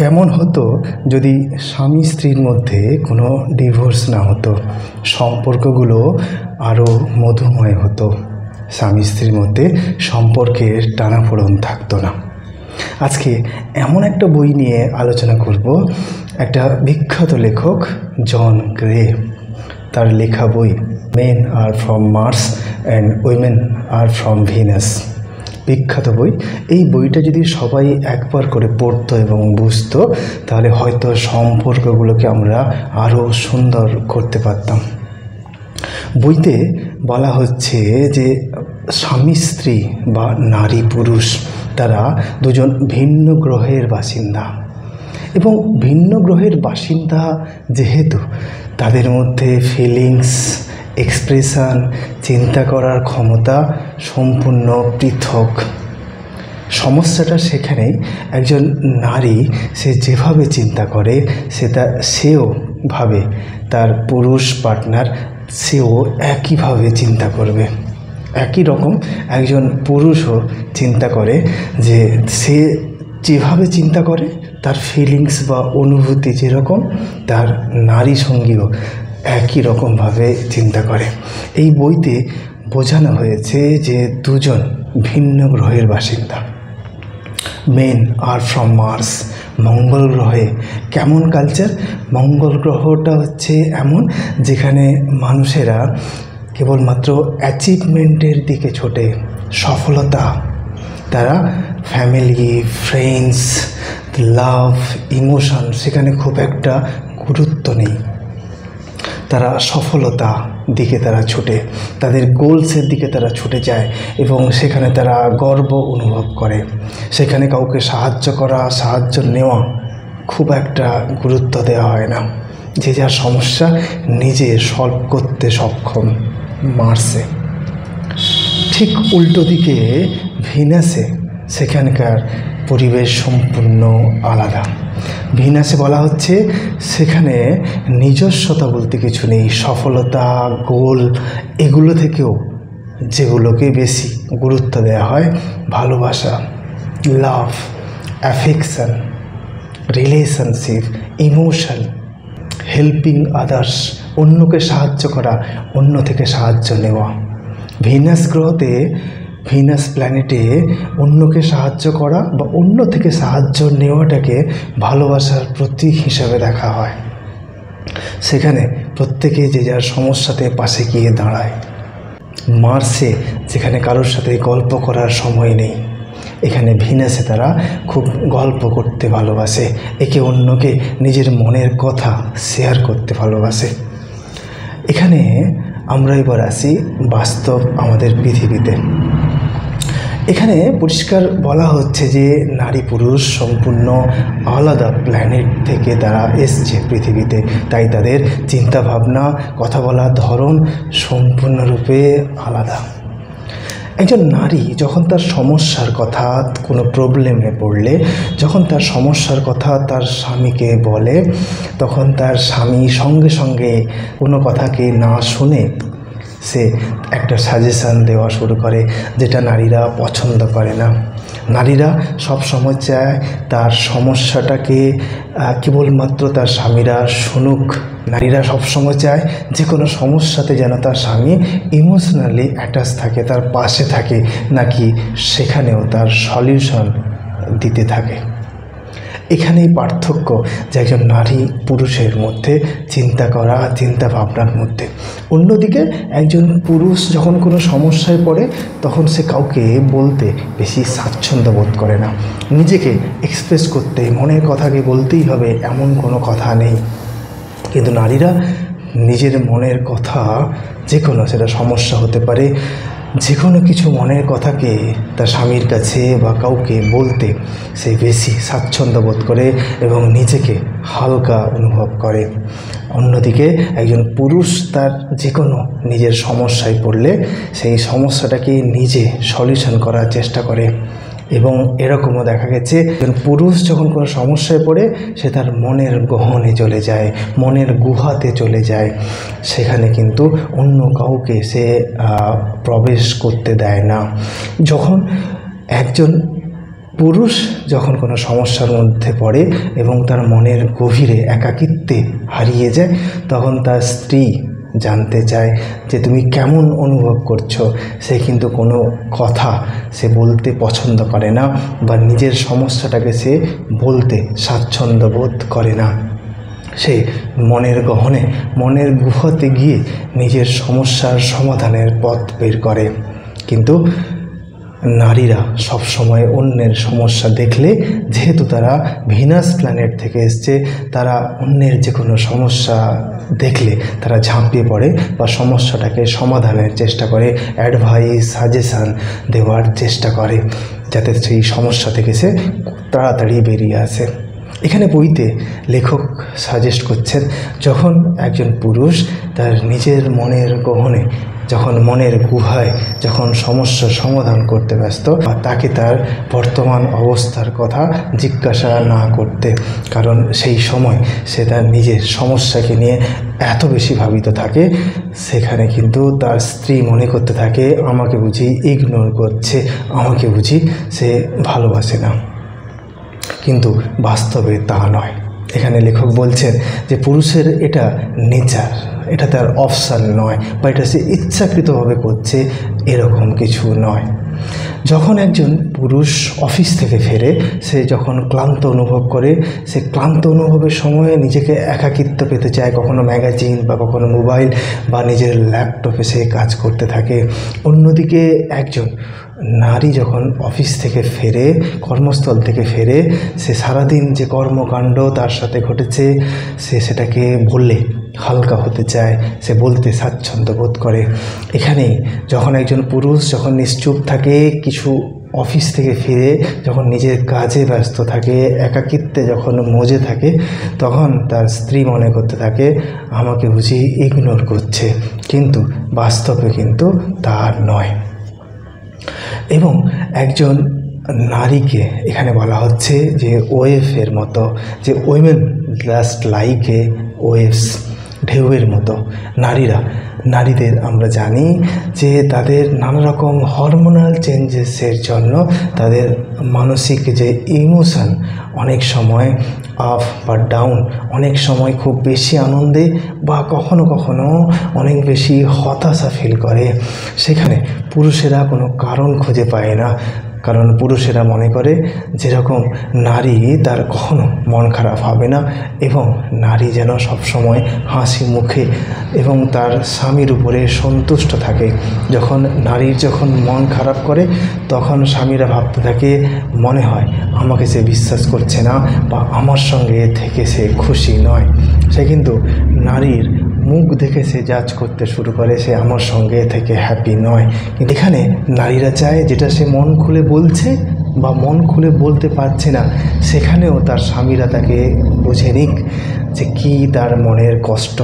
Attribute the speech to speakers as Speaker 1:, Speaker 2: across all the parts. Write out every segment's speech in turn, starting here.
Speaker 1: কেমন হতো যদি স্বামী স্ত্রীর মধ্যে কোনো ডিভোর্স না হতো, সম্পর্কগুলো আরও মধুময় হতো, স্বামী স্ত্রীর মধ্যে সম্পর্কের টানাপোড়েন থাকতো না। আজকে এমন একটা বই নিয়ে আলোচনা করব, একটা বিখ্যাত লেখক জন গ্রে, তার লেখা বই men are from Mars and women are from Venus. বিখ্যাত বই। এই বইটা যদি সবাই একবার করে পড়তো এবং বুঝতো, তাহলে হয়তো সম্পর্কগুলোকে আমরা আরও সুন্দর করতে পারতাম। বইতে বলা হচ্ছে যে স্বামী স্ত্রী বা নারী পুরুষ তারা দুজন ভিন্ন গ্রহের বাসিন্দা, এবং ভিন্ন গ্রহের বাসিন্দা যেহেতু তাদের মধ্যে ফিলিংস, এক্সপ্রেশন, চিন্তা করার ক্ষমতা সম্পূর্ণ পৃথক। সমস্যাটা সেখানেই, একজন নারী সে যেভাবে চিন্তা করে সেও ভাবে তার পুরুষ পার্টনার সেও একইভাবে চিন্তা করবে। একই রকম একজন পুরুষও চিন্তা করে যে সে যেভাবে চিন্তা করে তার ফিলিংস বা অনুভূতি যেরকম, তার নারী সঙ্গীও একই রকমভাবে চিন্তা করে। এই বইতে বোঝানো হয়েছে যে দুজন ভিন্ন গ্রহের বাসিন্দা। মেন আর ফ্রম মার্স, মঙ্গল গ্রহে কেমন কালচার? মঙ্গল গ্রহটা হচ্ছে এমন যেখানে মানুষেরা কেবলমাত্র অ্যাচিভমেন্টের দিকে ছোটে, সফলতা। তারা ফ্যামিলি, ফ্রেন্ডস, লাভ, ইমোশন সেখানে খুব একটা গুরুত্ব নেই। তারা সফলতা দিকে তারা ছুটে, তাদের গোলসের দিকে তারা ছুটে যায় এবং সেখানে তারা গর্ব অনুভব করে। সেখানে কাউকে সাহায্য করা, সাহায্য নেওয়া খুব একটা গুরুত্ব দেওয়া হয় না। যে যার সমস্যা নিজে সলভ করতে সক্ষম মার্সে। ঠিক উল্টো দিকে ভিনাসে সেখানকার পরিবেশ সম্পূর্ণ আলাদা। ভিনাসে বলা হচ্ছে সেখানে নিজস্বতা বলতে কিছু নেই। সফলতা, গোল এগুলো থেকেও যেগুলোকে বেশি গুরুত্ব দেওয়া হয় ভালোবাসা, love, affection, relationship, emotion, helping others, অন্যকে সাহায্য করা, অন্য থেকে সাহায্য নেওয়া। ভিনাস গ্রহতে, ভিনাস প্ল্যানেটে অন্যকে সাহায্য করা বা অন্য থেকে সাহায্য নেওয়াটাকে ভালোবাসার প্রতীক হিসাবে দেখা হয়। সেখানে প্রত্যেকে যে যার সমস্যাতে পাশে গিয়ে দাঁড়ায়। মার্সে যেখানে কারোর সাথে গল্প করার সময় নেই, এখানে ভিনাসে তারা খুব গল্প করতে ভালোবাসে, একে অন্যকে নিজের মনের কথা শেয়ার করতে ভালোবাসে। এখানে আমরা এবার আসি বাস্তব আমাদের পৃথিবীতে। এখানে পরিষ্কার বলা হচ্ছে যে নারী পুরুষ সম্পূর্ণ আলাদা প্ল্যানেট থেকে তারা এসছে পৃথিবীতে, তাই তাদের চিন্তাভাবনা, কথা বলার ধরন সম্পূর্ণরূপে আলাদা। একজন নারী যখন তার সমস্যার কথা, কোনো প্রবলেমে পড়লে যখন তার সমস্যার কথা তার স্বামীকে বলে, তখন তার স্বামী সঙ্গে সঙ্গে কোনো কথাকে না শুনে সে একটা সাজেশান দেওয়া শুরু করে, যেটা নারীরা পছন্দ করে না। নারীরা সব সময় চায় তার সমস্যাটাকে কেবলমাত্র তার স্বামীরা শুনুক। নারীরা সবসময় চায় যে কোনো সমস্যাতে যেন তার স্বামী ইমোশনালি অ্যাটাচ থাকে, তার পাশে থাকে, নাকি সেখানেও তার সলিউশন দিতে থাকে। এখানেই পার্থক্য যে একজন নারী পুরুষের মধ্যে চিন্তা করা, চিন্তা ভাবনার মধ্যে। অন্যদিকে একজন পুরুষ যখন কোনো সমস্যায় পড়ে তখন সে কাউকে বলতে বেশি স্বাচ্ছন্দ্য বোধ করে না। নিজেকে এক্সপ্রেস করতে, মনের কথাকে বলতেই হবে এমন কোনো কথা নেই। কিন্তু নারীরা নিজের মনের কথা, যে কোনো, সেটা সমস্যা হতে পারে, যে কোনো কিছু মনের কথাকে তার স্বামীর কাছে বা কাউকে বলতে সে বেশি স্বাচ্ছন্দ্য বোধ করে এবং নিজেকে হালকা অনুভব করে। অন্যদিকে একজন পুরুষ তার যে কোনো নিজের সমস্যায় পড়লে সেই সমস্যাটাকে নিজে সলিউশন করার চেষ্টা করে। এবং এরকমও দেখা গেছে একজন পুরুষ যখন কোনো সমস্যায় পড়ে সে তার মনের গহনে চলে যায়, মনের গুহাতে চলে যায়। সেখানে কিন্তু অন্য কাউকে সে প্রবেশ করতে দেয় না। যখন একজন পুরুষ যখন কোনো সমস্যার মধ্যে পড়ে এবং তার মনের গভীরে একাকিত্বে হারিয়ে যায়, তখন তার স্ত্রী জানতে চায় যে তুমি কেমন অনুভব করছো। সে কিন্তু কোনো কথা সে বলতে পছন্দ করে না বা নিজের সমস্যাটাকে সে বলতে স্বাচ্ছন্দ্য বোধ করে না। সে মনের গহনে, মনের গুহাতে গিয়ে নিজের সমস্যার সমাধানের পথ বের করে। কিন্তু নারীরা সবসময় অন্যের সমস্যা দেখলে, যেহেতু তারা ভিনাস প্ল্যানেট থেকে এসছে, তারা অন্যের যে কোনো সমস্যা দেখলে তারা ঝাঁপিয়ে পড়ে বা সমস্যাটাকে সমাধানের চেষ্টা করে, অ্যাডভাইস সাজেশান দেওয়ার চেষ্টা করে, যাতে সেই সমস্যা থেকে সে তাড়াতাড়ি বেরিয়ে আসে। এখানে বইতে লেখক সাজেস্ট করছেন, যখন একজন পুরুষ তার নিজের মনের গহনে, যখন মনের গুহায় যখন সমস্যার সমাধান করতে ব্যস্ত, তাকে তার বর্তমান অবস্থার কথা জিজ্ঞাসা না করতে, কারণ সেই সময় সে তার নিজের সমস্যাকে নিয়ে এত বেশি ভাবিত থাকে, সেখানে কিন্তু তার স্ত্রী মনে করতে থাকে আমাকে বুঝি ইগনোর করছে, আমাকে বুঝি সে ভালোবাসে না। কিন্তু বাস্তবে তা নয়। এখানে লেখক বলছেন যে পুরুষের এটা নেচার, এটা তার অপশন নয় বা এটা সে ইচ্ছাকৃতভাবে করছে, এরকম কিছু নয়। যখন একজন পুরুষ অফিস থেকে ফেরে, সে যখন ক্লান্ত অনুভব করে, সে ক্লান্ত অনুভবের সময়ে নিজেকে একাকিত্ব পেতে চায়, কখনো ম্যাগাজিন বা কখনো মোবাইল বা নিজের ল্যাপটপে সে কাজ করতে থাকে। অন্যদিকে একজন নারী যখন অফিস থেকে ফেরে, কর্মস্থল থেকে ফেরে, সে সারাদিন যে কর্মকাণ্ড তার সাথে ঘটেছে, সে সেটাকে বললে হালকা হতে চায়, সে বলতে স্বাচ্ছন্দ্য বোধ করে। এখানেই যখন একজন পুরুষ যখন নিশ্চুপ থাকে, কিছু অফিস থেকে ফিরে যখন নিজের কাজে ব্যস্ত থাকে, একাকিত্বে যখন মজে থাকে, তখন তার স্ত্রী মনে করতে থাকে আমাকে বুঝি ইগনোর করছে, কিন্তু বাস্তবে কিন্তু তা নয়। এবং একজন নারীকে এখানে বলা হচ্ছে যে ওয়েভের মতো, যে women just like a waves, ঢেউয়ের মতো। নারীদের আমরা জানি যে তাদের নানা রকম হরমোনাল চেঞ্জেসের জন্য তাদের মানসিক যে ইমোশন অনেক সময় আপ বা ডাউন, অনেক সময় খুব বেশি আনন্দে বা কখনো কখনো অনেক বেশি হতাশা ফিল করে। সেখানে পুরুষেরা কোনো কারণ খুঁজে পায় না, কারণ পুরুষেরা মনে করে যেরকম নারী তার কখনো মন খারাপ হবে না এবং নারী যেন সবসময় হাসি মুখে এবং তার স্বামীর উপরে সন্তুষ্ট থাকে। যখন নারীর যখন মন খারাপ করে, তখন স্বামীরা ভাবতে থাকে মনে হয় আমাকে সে বিশ্বাস করছে না বা আমার সঙ্গে থেকে সে খুশি নয়। সে কিন্তু নারীর মুখ দেখে সে জাজ করতে শুরু করে সে আমার সঙ্গে থেকে হ্যাপি নয়। কিন্তু এখানে নারীরা চায় যেটা সে মন খুলে বলছে বা মন খুলে বলতে পারছে না, সেখানেও তার স্বামীরা তাকে বুঝে নিক যে কী তার মনের কষ্ট।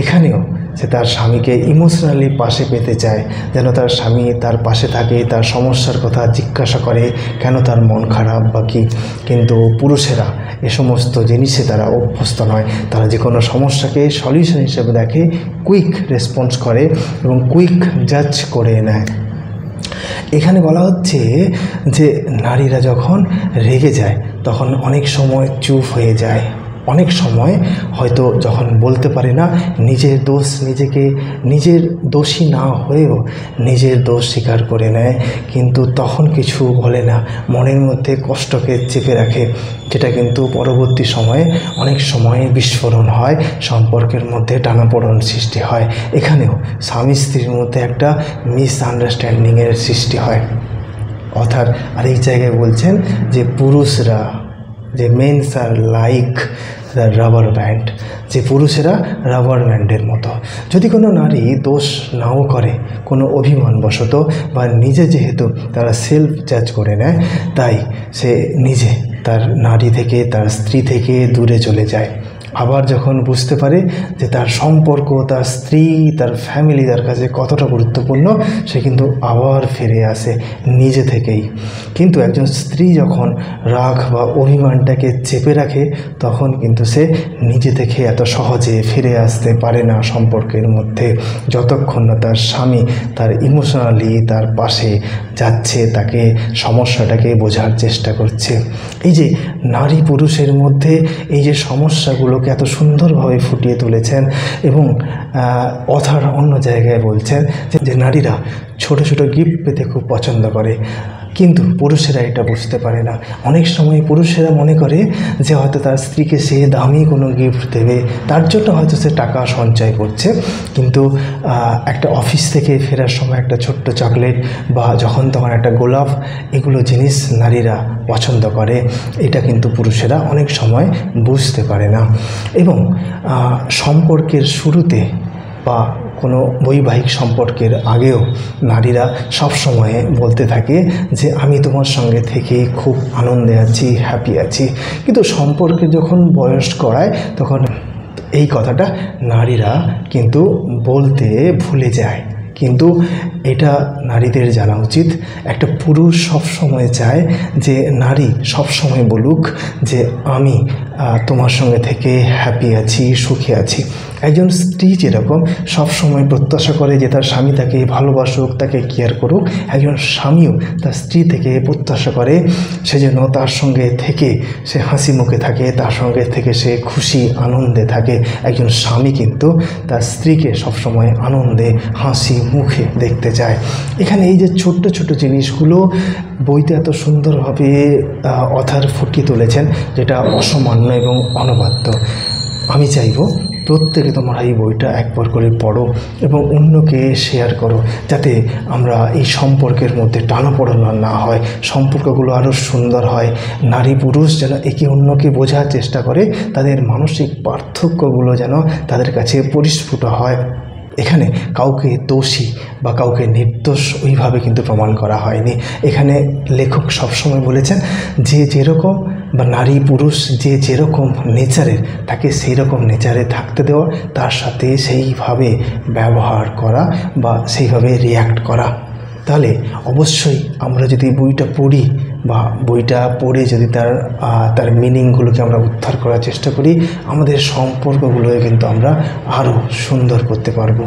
Speaker 1: এখানেও সে তার স্বামীকে ইমোশনালি পাশে পেতে চায়, যেন তার স্বামী তার পাশে থাকে, তার সমস্যার কথা জিজ্ঞাসা করে কেন তার মন খারাপ বা কী। কিন্তু পুরুষেরা এ সমস্ত জিনিসে তারা অভ্যস্ত নয়। তারা যে কোনো সমস্যাকে সলিউশন হিসেবে দেখে, কুইক রেসপন্স করে এবং কুইক জাজ করে নেয়। এখানে বলা হচ্ছে যে নারীরা যখন রেগে যায় তখন অনেক সময় চুপ হয়ে যায়, অনেক সময় হয়তো যখন বলতে পারে না, নিজের দোষী না হয়েও নিজের দোষ স্বীকার করে নেয়, কিন্তু তখন কিছু বলে না, মনের মধ্যে কষ্টকে চেপে রাখে, যেটা কিন্তু পরবর্তী সময়ে অনেক সময় বিস্ফোরণ হয়, সম্পর্কের মধ্যে টানাপোড়েন সৃষ্টি হয়। এখানেও স্বামী স্ত্রীর মধ্যে একটা মিসআন্ডারস্ট্যান্ডিংয়ের সৃষ্টি হয়। অর্থাৎ আরেক জায়গায় বলছেন যে পুরুষরা, যে men's are like the rubber band, যে পুরুষেরা রাবার ব্যান্ডের মতো। যদি কোনো নারী দোষ নাও করে কোনো অভিমানবশত বা নিজে, যেহেতু তারা সেলফ জাজ করে নেয়, তাই সে নিজে তার নারী থেকে, তার স্ত্রী থেকে দূরে চলে যায়। আবার যখন বুঝতে পারে যে তার সম্পর্ক, তার স্ত্রী, তার ফ্যামিলি তার কাছে কতটা গুরুত্বপূর্ণ, সে কিন্তু আবার ফিরে আসে নিজে থেকেই। কিন্তু একজন স্ত্রী যখন রাগ বা অভিমানটাকে চেপে রাখে, তখন কিন্তু সে নিজে থেকে এত সহজে ফিরে আসতে পারে না সম্পর্কের মধ্যে, যতক্ষণ না তার স্বামী তার ইমোশনালি তার পাশে যাচ্ছে, তাকে সমস্যাটাকে বোঝার চেষ্টা করছে। এই যে নারী পুরুষের মধ্যে এই যে সমস্যাগুলোকে এত সুন্দরভাবে ফুটিয়ে তুলেছেন, এবং অথার অন্য জায়গায় বলছেন যে নারীরা ছোট ছোট গিফট পেতে খুব পছন্দ করে, কিন্তু পুরুষেরা এটা বুঝতে পারে না। অনেক সময় পুরুষেরা মনে করে যে হয়তো তার স্ত্রীকে সে দামি কোনো গিফট দেবে, তার জন্য হয়তো সে টাকা সঞ্চয় করছে, কিন্তু একটা অফিস থেকে ফেরার সময় একটা ছোট্ট চকলেট বা যখন তখন একটা গোলাপ, এগুলো জিনিস নারীরা পছন্দ করে। এটা কিন্তু পুরুষেরা অনেক সময় বুঝতে পারে না। এবং সম্পর্কের শুরুতে বা কোনো বৈবাহিক সম্পর্কের আগেও নারীরা সবসময় বলতে থাকে যে আমি তোমার সঙ্গে থেকে খুব আনন্দে আছি, হ্যাপি আছি। কিন্তু সম্পর্কে যখন বয়স গড়ায়, তখন এই কথাটা নারীরা কিন্তু বলতে ভুলে যায়। কিন্তু এটা নারীদের জানা উচিত। একটা পুরুষ সবসময় চায় যে নারী সবসময় বলুক যে আমি তোমার সঙ্গে থেকে হ্যাপি আছি, সুখে আছি। একজন স্ত্রী যেরকম সবসময় প্রত্যাশা করে যে তার স্বামী তাকে ভালোবাসুক, তাকে কেয়ার করুক, একজন স্বামীও তার স্ত্রী থেকে প্রত্যাশা করে সে যেন তার সঙ্গে থেকে সে হাসি মুখে থাকে, তার সঙ্গে থেকে সে খুশি আনন্দে থাকে। একজন স্বামী কিন্তু তার স্ত্রীকে সবসময় আনন্দে হাসি মুখে দেখতে চায়। এখানে এই যে ছোট্ট ছোট্ট জিনিসগুলো বইতে এত সুন্দরভাবে অথার ফুটিয়ে তুলেছেন, যেটা অসামান্য এবং অনবদ্য। আমি চাইব প্রত্যেকে তোমরা এই বইটা একবার করে পড়ো এবং অন্যকে শেয়ার করো, যাতে আমরা এই সম্পর্কের মধ্যে টানাপোড়েন না হয়, সম্পর্কগুলো আরও সুন্দর হয়। নারী পুরুষ যেন একে অন্যকে বোঝার চেষ্টা করে, তাদের মানসিক পার্থক্যগুলো যেন তাদের কাছে পরিস্ফুট হয়। এখানে কাউকে দোষী বা কাউকে নির্দোষ ওইভাবে কিন্তু প্রমাণ করা হয়নি। এখানে লেখক সবসময় বলেছেন যে যেরকম বা নারী পুরুষ যে যেরকম নেচারের, তাকে সেই রকম নেচারে থাকতে দেওয়া, তার সাথে সেইভাবে ব্যবহার করা বা সেইভাবে রিয়্যাক্ট করা। তাহলে অবশ্যই আমরা যদি বইটা পড়ি বা বইটা পড়ে যদি তার মিনিংগুলোকে আমরা উদ্ধার করার চেষ্টা করি, আমাদের সম্পর্কগুলোকে কিন্তু আমরা আরও সুন্দর করতে পারবো।